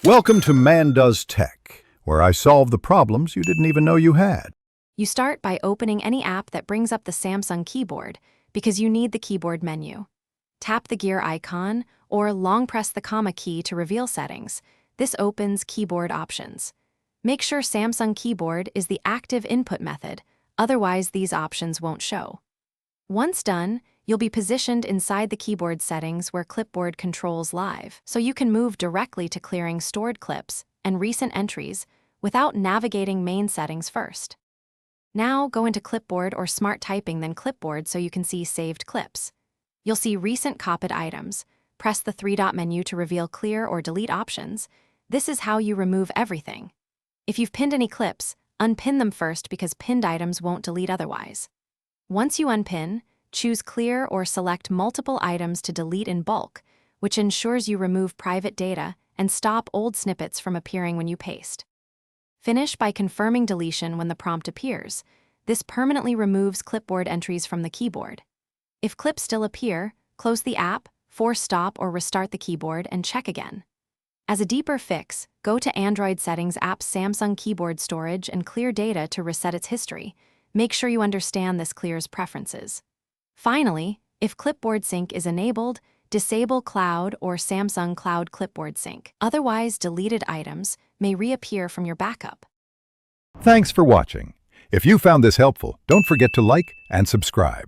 Welcome to Man Does Tech, where I solve the problems you didn't even know you had. You start by opening any app that brings up the Samsung keyboard because you need the keyboard menu. Tap the gear icon or long press the comma key to reveal settings. This opens keyboard options. Make sure Samsung keyboard is the active input method, otherwise these options won't show. Once done, you'll be positioned inside the keyboard settings where Clipboard controls live, so you can move directly to clearing stored clips and recent entries without navigating main settings first. Now go into Clipboard or Smart Typing, then Clipboard so you can see saved clips. You'll see recent copied items. Press the three-dot menu to reveal clear or delete options. This is how you remove everything. If you've pinned any clips, unpin them first because pinned items won't delete otherwise. Once you unpin, choose Clear or select multiple items to delete in bulk, which ensures you remove private data and stop old snippets from appearing when you paste. Finish by confirming deletion when the prompt appears. This permanently removes Clipboard entries from the keyboard. If clips still appear, close the app, force stop or restart the keyboard and check again. As a deeper fix, go to Android Settings app's Samsung keyboard storage and clear data to reset its history. Make sure you understand this clears preferences. Finally, if Clipboard Sync is enabled, disable Cloud or Samsung Cloud Clipboard Sync. Otherwise, deleted items may reappear from your backup. Thanks for watching. If you found this helpful, don't forget to like and subscribe.